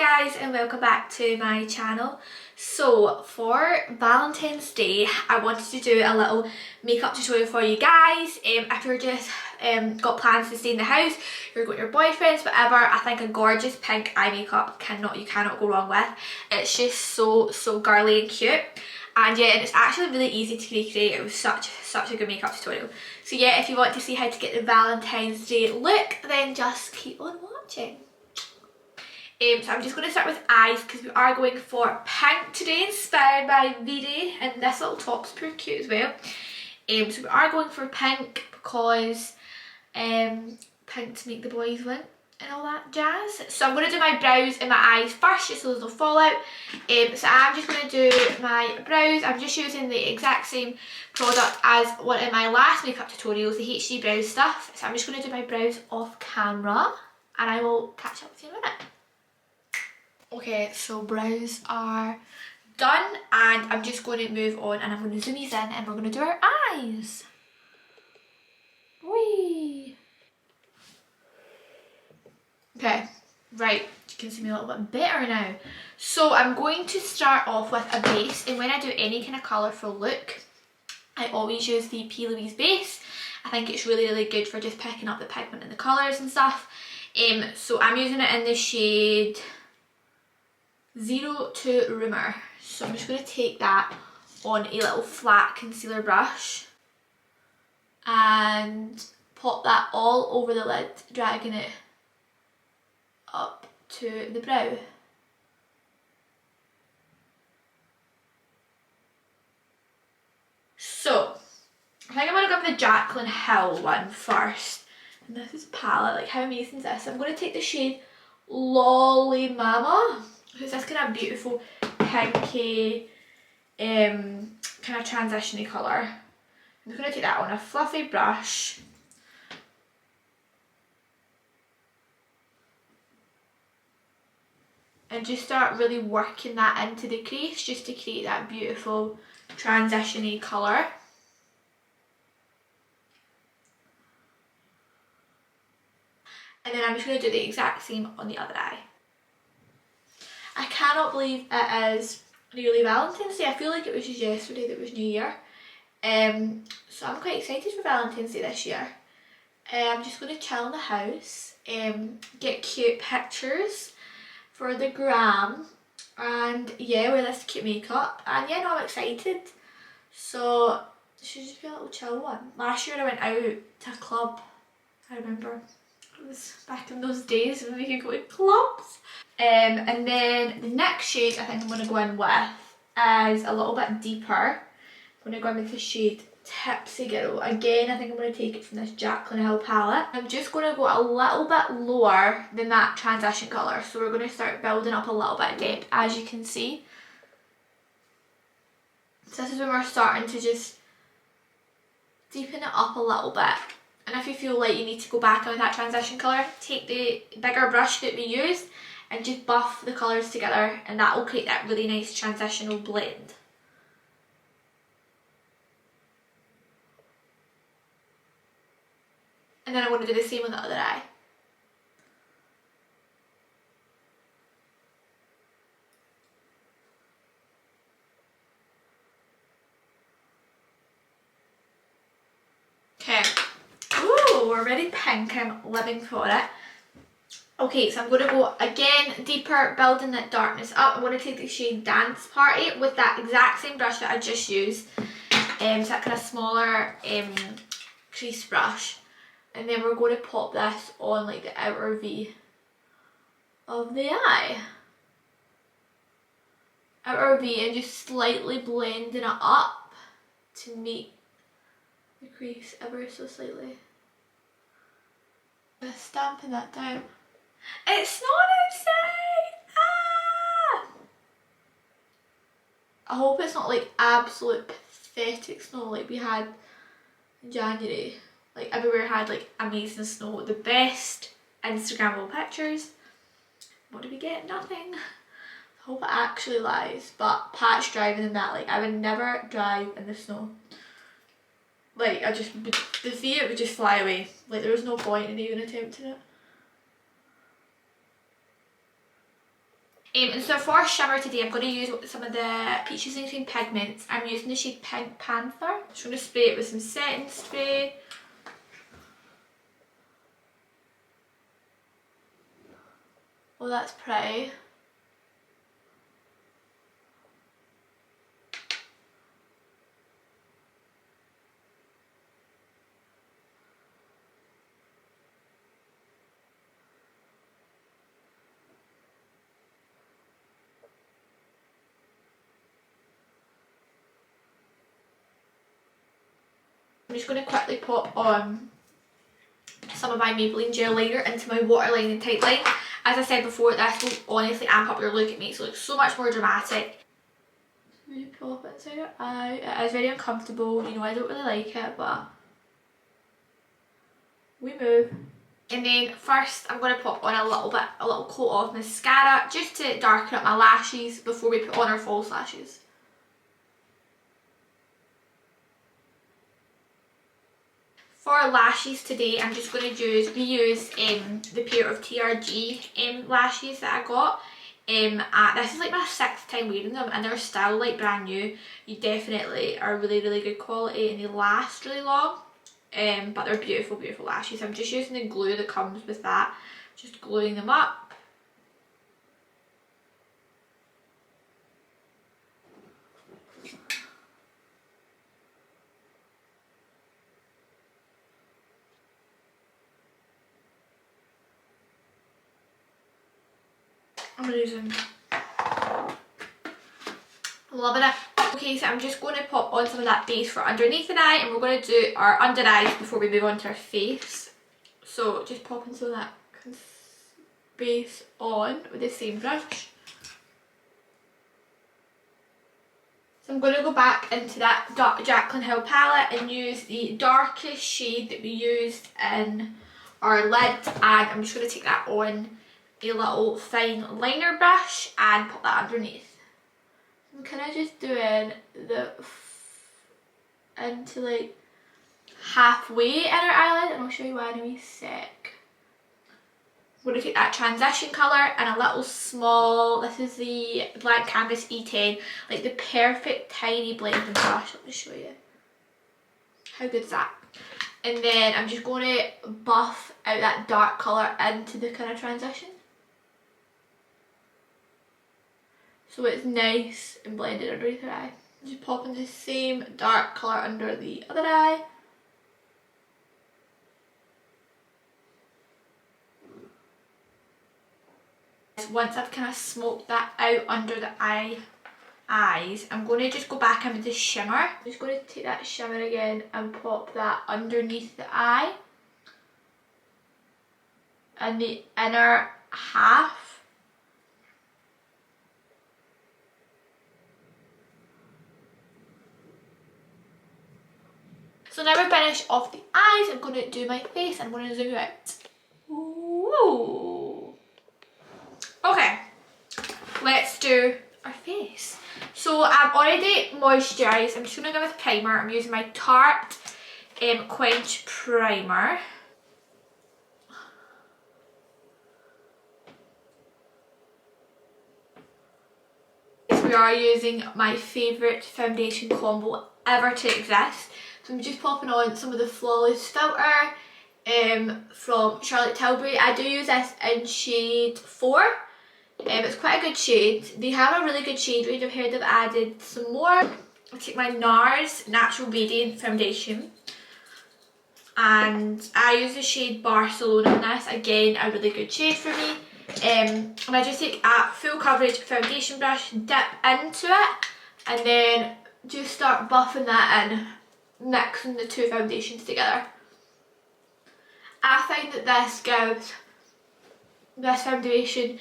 Hi guys and welcome back to my channel. So for Valentine's Day I wanted to do a little makeup tutorial for you guys. If you're just got plans to stay in the house, you're going with your boyfriends, whatever, I think a gorgeous pink eye makeup you cannot go wrong with. It's just so girly and cute. And yeah, and it's actually really easy to recreate. It was such a good makeup tutorial. So yeah, if you want to see how to get the Valentine's Day look, then just keep on watching. So I'm just going to start with eyes because we are going for pink today, inspired by V-Day, and this little top's pretty cute as well. So we are going for pink because pink to make the boys win and all that jazz. So I'm going to do my brows and my eyes first just so there's no fallout. So I'm just going to do my brows. I'm just using the exact same product as one of my last makeup tutorials, the HD brow stuff. So I'm just going to do my brows off camera and I will catch up with you in a minute. Okay, so brows are done and I'm just going to move on and I'm going to zoom these in and we're going to do our eyes. Whee! Okay, right, you can see me a little bit better now. So I'm going to start off with a base, and when I do any kind of colourful look, I always use the P. Louise base. I think it's really good for just picking up the pigment and the colours and stuff. So I'm using it in the shade 02 Rumour. So I'm just going to take that on a little flat concealer brush and pop that all over the lid, dragging it up to the brow. So I think I'm going to go with the Jaclyn Hill one first. And this is palette, like how amazing is this? I'm going to take the shade Lolly Mama. It's this kind of beautiful pinky kind of transition-y colour. I'm just going to take that on a fluffy brush and just start really working that into the crease just to create that beautiful transition-y colour. And then I'm just going to do the exact same on the other eye. I cannot believe it is nearly Valentine's Day. I feel like it was just yesterday that was New Year. So I'm quite excited for Valentine's Day this year. I'm just going to chill in the house, get cute pictures for the gram, and yeah, wear this cute makeup. And yeah, no, I'm excited. So it should just be a little chill one. Last year I went out to a club, I remember. It was back in those days when we could go to clubs. And then the next shade I think I'm going to go in with is a little bit deeper. I'm going to go in with the shade Tipsy Girl. Again, I think I'm going to take it from this Jaclyn Hill palette. I'm just going to go a little bit lower than that transition colour. So we're going to start building up a little bit of depth, as you can see. So this is when we're starting to just deepen it up a little bit. And if you feel like you need to go back on that transition colour, take the bigger brush that we used and just buff the colours together, and that will create that really nice transitional blend. And then I'm going to do the same on the other eye. Okay. Ooh, we're already pink. I'm living for it. Okay, so I'm going to go again deeper, building that darkness up. I'm going to take the shade Dance Party with that exact same brush that I just used. So that kind of smaller crease brush. And then we're going to pop this on like the outer V of the eye. Outer V, and just slightly blending it up to meet the crease ever so slightly. Just stamping that down. It's not outside! Ah! I hope it's not like absolute pathetic snow like we had in January. Like everywhere had like amazing snow, the best Instagrammable pictures. What did we get? Nothing. I hope it actually lies, but patch driving and that, like I would never drive in the snow. Like the fear would just fly away. Like there was no point in even attempting it. And so for shimmer today, I'm going to use some of the Peaches and Cream pigments. I'm using the shade Pink Panther. I'm just going to spray it with some setting spray. Oh, that's pretty. I'm just going to quickly pop on some of my Maybelline gel liner into my waterline and tight line. As I said before, this will honestly amp up your look. It makes it look so much more dramatic. Really pull up inside her eye. It is very uncomfortable. You know, I don't really like it, but we move. And then first, I'm going to pop on a little coat of mascara just to darken up my lashes before we put on our false lashes. For lashes today, I'm just going to use the pair of TRG lashes that I got. This is like my 6th time wearing them and they're still like brand new. You definitely are really good quality and they last really long. But they're beautiful lashes. I'm just using the glue that comes with that, just gluing them up. I'm losing. Loving it. Okay, so I'm just going to pop on some of that base for underneath the eye and we're going to do our under eyes before we move on to our face. So just popping some of that base on with the same brush. So I'm going to go back into that dark Jaclyn Hill palette and use the darkest shade that we used in our lid, and I'm just going to take that on a little fine liner brush and put that underneath. I'm kind of just doing into like halfway in our eyelid, and I'll show you why in a wee sec. I'm going to take that transition colour and a little small, this is the Blank Canvas E10, like the perfect tiny blending brush. Let me show you. How good is that? And then I'm just going to buff out that dark colour into the kind of transition. So it's nice and blended underneath her eye. Just popping the same dark colour under the other eye. Once I've kind of smoked that out under the eyes, I'm going to just go back in with the shimmer. I'm just going to take that shimmer again and pop that underneath the eye. And the inner half. So now we're finished off the eyes, I'm going to do my face and I'm going to zoom out. Ooh. Okay, let's do our face. So I'm already moisturised. I'm just going to go with primer. I'm using my Tarte Quench Primer. We are using my favourite foundation combo ever to exist. So I'm just popping on some of the Flawless filter from Charlotte Tilbury. I do use this in shade 4. It's quite a good shade. They have a really good shade range. I've heard they've added some more. I'll take my NARS Natural Radiant Foundation. And I use the shade Barcelona in this. Again, a really good shade for me. And I just take a full coverage foundation brush, dip into it, and then just start buffing that in, mixing the two foundations together. I find that this foundation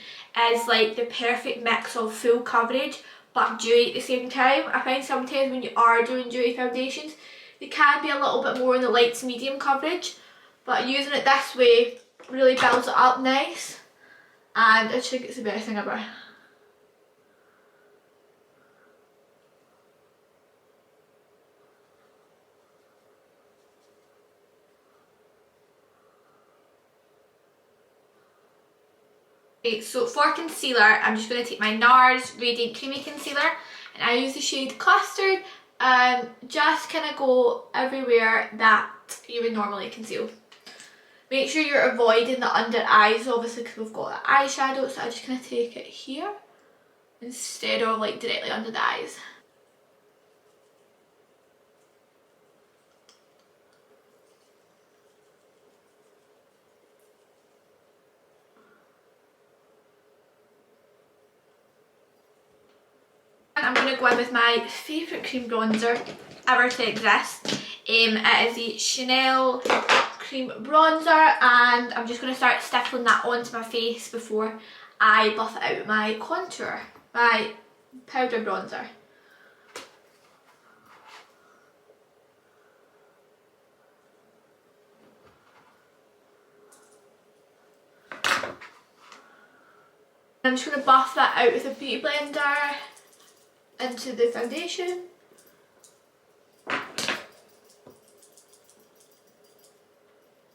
is like the perfect mix of full coverage but dewy at the same time. I find sometimes when you are doing dewy foundations, they can be a little bit more in the light to medium coverage, but using it this way really builds it up nice, and I think it's the best thing ever. Okay, so for concealer, I'm just going to take my NARS Radiant Creamy Concealer, and I use the shade Custard, and just kind of go everywhere that you would normally conceal. Make sure you're avoiding the under eyes, obviously, because we've got the eyeshadow, so I just kind of take it here instead of like directly under the eyes. I'm going to go in with my favourite cream bronzer ever to exist. It is the Chanel cream bronzer, and I'm just going to start stippling that onto my face before I buff it out with my contour, my powder bronzer. I'm just going to buff that out with a beauty blender into the foundation.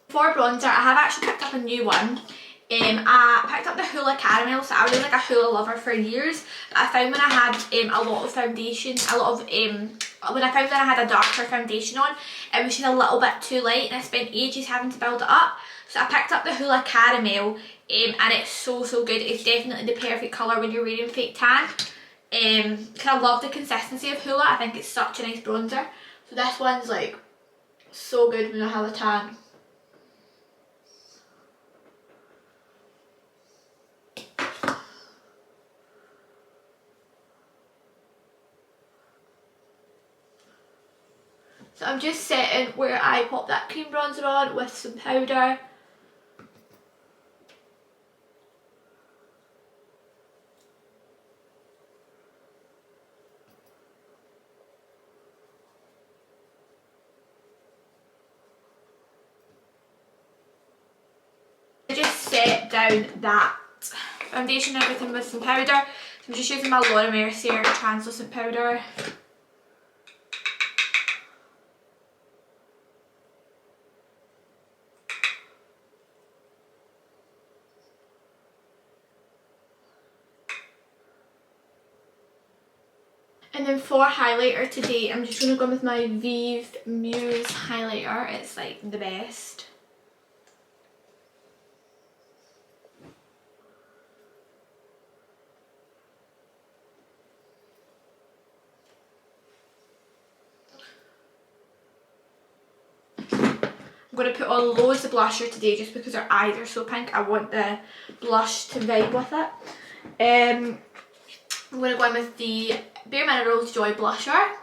For bronzer, I have actually picked up a new one. I picked up the Hoola Caramel, so I was like a Hoola lover for years. But I found when I had a lot of foundation, when I found that I had a darker foundation on, it was just a little bit too light, and I spent ages having to build it up. So I picked up the Hoola Caramel, and it's so good. It's definitely the perfect colour when you're wearing fake tan. Because I love the consistency of Hoola. I think it's such a nice bronzer. So this one's like so good when I have a tan. So I'm just setting where I pop that cream bronzer on with some powder. I just set down that foundation and everything with some powder. So I'm just using my Laura Mercier translucent powder. And then for highlighter today, I'm just going to go with my Vive Muse highlighter. It's like the best. I'm going to put on loads of blusher today just because her eyes are so pink. I want the blush to vibe with it. I'm going to go in with the Bare Minerals Joy Blusher.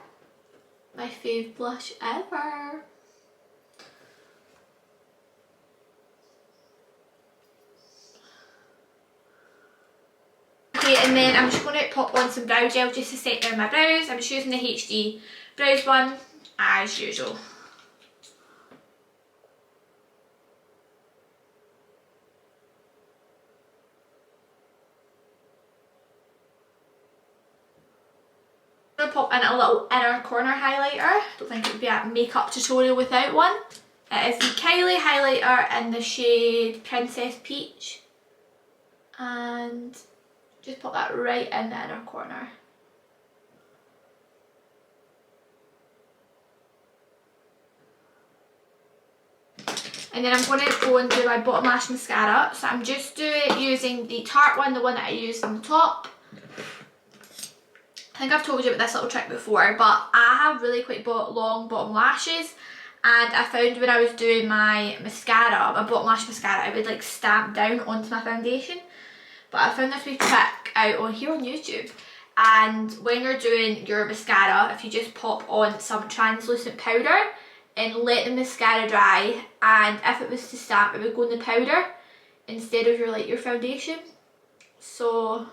My fave blush ever. Okay, and then I'm just going to pop on some brow gel just to set down my brows. I'm just using the HD Brows one as usual. I'm going to pop in a little inner corner highlighter. I don't think it would be a makeup tutorial without one. It is the Kylie highlighter in the shade Princess Peach. And just pop that right in the inner corner. And then I'm going to go and do my bottom lash mascara. So I'm just using the Tarte one, the one that I used on the top. I think I've told you about this little trick before, but I have really quite long bottom lashes, and I found when I was doing my mascara, my bottom lash mascara, it would like stamp down onto my foundation. But I found this wee trick out on here on YouTube, and when you're doing your mascara, if you just pop on some translucent powder and let the mascara dry, and if it was to stamp, it would go in the powder instead of your foundation. So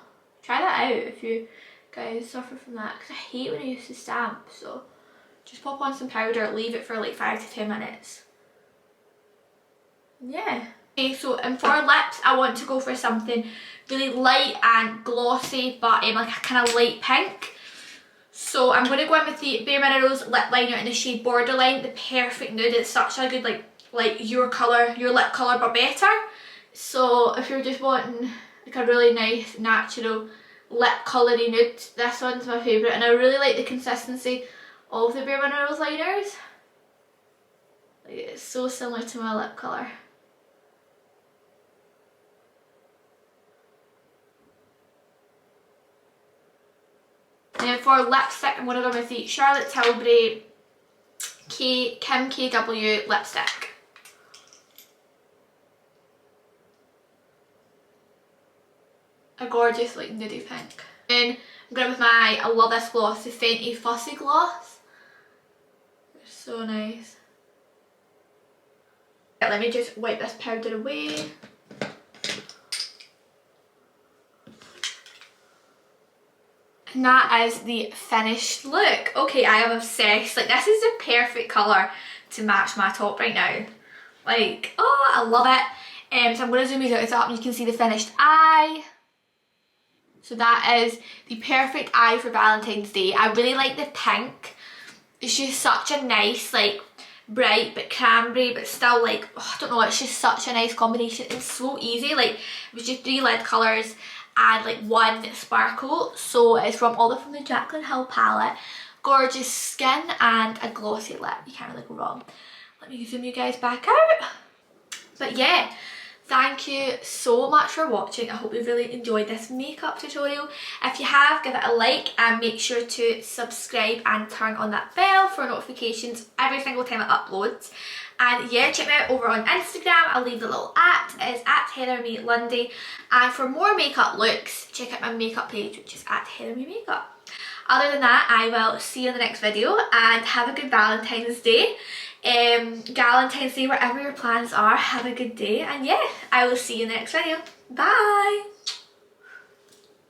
try that out if you guys suffer from that, because I hate when I used to stamp. So just pop on some powder, leave it for like 5 to 10 minutes. Yeah. Okay, so for lips, I want to go for something really light and glossy, but like a kind of light pink. So I'm going to go in with the Bare Minerals lip liner in the shade Borderline, the perfect nude. It's such a good like your colour, your lip colour, but better. So if you're just wanting like a really nice natural lip coloury nude. This one's my favourite, and I really like the consistency of the Bare Minerals liners. Like, it's so similar to my lip colour. And then for lipstick, I'm going to go with the Charlotte Tilbury Kim KW lipstick. A gorgeous like nudie pink. And I'm going with my, I love this gloss, the Fenty Fussy Gloss. It's so nice. Let me just wipe this powder away. And that is the finished look. Okay, I am obsessed. Like, this is the perfect colour to match my top right now. Like, oh, I love it. So I'm going to zoom these out up and you can see the finished eye. So that is the perfect eye for Valentine's Day. I really like the pink. It's just such a nice, like, bright but cranberry, but still like, oh, I don't know, it's just such a nice combination. It's so easy. Like, it was just 3 lid colours and like 1 sparkle. So it's from the Jaclyn Hill palette. Gorgeous skin and a glossy lip. You can't really go wrong. Let me zoom you guys back out. But yeah, thank you so much for watching. I hope you've really enjoyed this makeup tutorial. If you have, give it a like and make sure to subscribe and turn on that bell for notifications every single time it uploads. And yeah, check me out over on Instagram. I'll leave the little @ it's @HeatherMeLundie. And for more makeup looks, check out my makeup page, which is @HeatherMeMakeup. Other than that, I will see you in the next video and have a good Valentine's Day. Valentine's Day, wherever your plans are, have a good day. And yeah, I will see you in the next video. Bye!